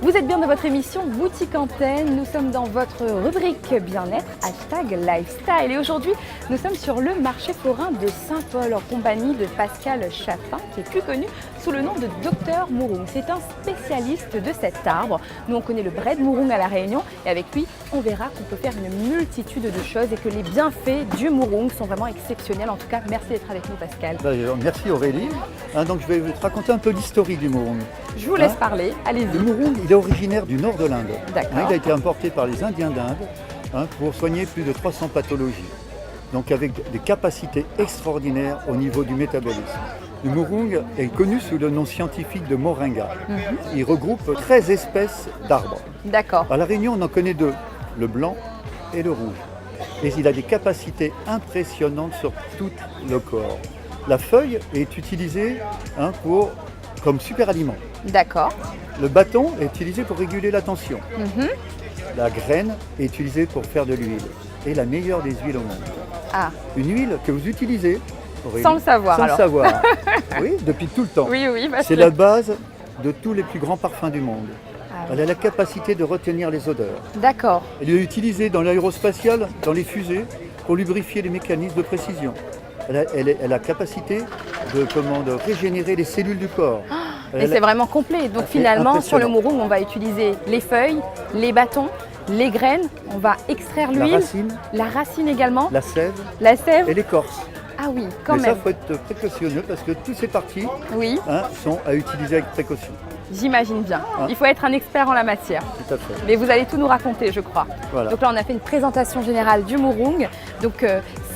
Vous êtes bien dans votre émission Boutique Antenne. Nous sommes dans votre rubrique bien-être, #lifestyle. Et aujourd'hui, nous sommes sur le marché forain de Saint-Paul en compagnie de Pascal Chapin, qui est plus connu sous le nom de Dr Mouroung. C'est un spécialiste de cet arbre. Nous, on connaît le Bred Mouroung à La Réunion et avec lui, on verra qu'on peut faire une multitude de choses et que les bienfaits du Mouroung sont vraiment exceptionnels. En tout cas, merci d'être avec nous, Pascal. Merci Aurélie. Donc je vais te raconter un peu l'histoire du Mouroung. Je vous laisse parler, allez-y. Le Mouroung, il est originaire du nord de l'Inde. D'accord. Il a été importé par les Indiens d'Inde pour soigner plus de 300 pathologies. Donc avec des capacités extraordinaires au niveau du métabolisme. Le Mouroung est connu sous le nom scientifique de Moringa. Il regroupe 13 espèces d'arbres. D'accord. À La Réunion, on en connaît deux, le blanc et le rouge. Et il a des capacités impressionnantes sur tout le corps. La feuille est utilisée comme super aliment. D'accord. Le bâton est utilisé pour réguler la tension. La graine est utilisée pour faire de l'huile. Et la meilleure des huiles au monde. Ah. Une huile que vous utilisez, Aurélie, Sans le savoir, sans alors. le savoir. Oui, depuis tout le temps. Oui, parce C'est que- la base de tous les plus grands parfums du monde. Ah oui. Elle a la capacité de retenir les odeurs. D'accord. Elle est utilisée dans l'aérospatial, dans les fusées, pour lubrifier les mécanismes de précision. Elle a la capacité de régénérer les cellules du corps. Et c'est vraiment complet. Donc C'est finalement, sur le impressionnant. Mouroung, on va utiliser les feuilles, les bâtons, les graines. On va extraire l'huile, la racine également, la sève la sève. et l'écorce. Ah oui, quand Mais ça, même. il faut être précautionneux parce que toutes ces parties Oui, sont à utiliser avec précaution. j'imagine bien. Ah. Il faut être un expert en la matière. Tout à fait. Mais vous allez tout nous raconter, je crois. Voilà. Donc là, on a fait une présentation générale du Mouroung. Donc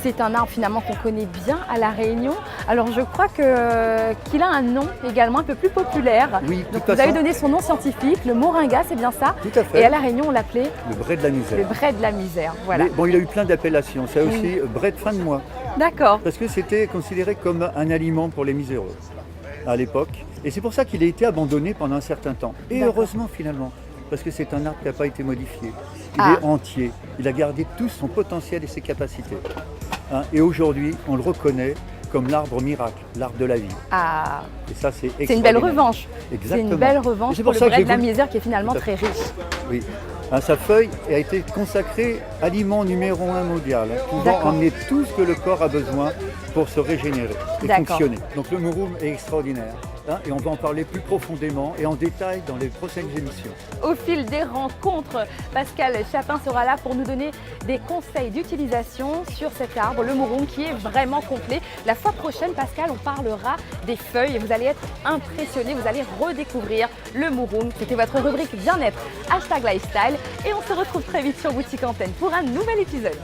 c'est un arbre finalement qu'on connaît bien à La Réunion. Alors je crois qu'il a un nom également un peu plus populaire. Oui, Donc tout à vous avez fait. donné son nom scientifique, le Moringa, c'est bien ça. Tout à fait. Et à La Réunion, on l'appelait Le bret de la misère. le Bred de la misère. Voilà. Mais bon, il a eu plein d'appellations. C'est aussi bret de fin de mois. D'accord. Parce que c'était considéré comme un aliment pour les miséreux à l'époque. Et c'est pour ça qu'il a été abandonné pendant un certain temps. Et D'accord. heureusement finalement, parce que c'est un arbre qui n'a pas été modifié. Il Ah. est entier. Il a gardé tout son potentiel et ses capacités. Et aujourd'hui, on le reconnaît comme l'arbre miracle, l'arbre de la vie. Ah, Et ça, c'est c'est une belle extraordinaire. revanche. Exactement. C'est une belle Et revanche c'est pour pour le ça que Bred j'ai de la voulu- misère qui est finalement Tout à très fait. riche. Oui. Sa feuille a été consacrée aliment numéro 1 mondial, pouvant D'accord. emmener tout ce que le corps a besoin pour se régénérer et D'accord. fonctionner. Donc le Mouroung est extraordinaire. Et on va en parler plus profondément et en détail dans les prochaines émissions. Au fil des rencontres, Pascal Chapin sera là pour nous donner des conseils d'utilisation sur cet arbre, le Mouroung, qui est vraiment complet. La fois prochaine, Pascal, on parlera des feuilles et vous allez être impressionnés, vous allez redécouvrir le Mouroung. C'était votre rubrique bien-être, #lifestyle. Et on se retrouve très vite sur Boutique Antenne pour un nouvel épisode.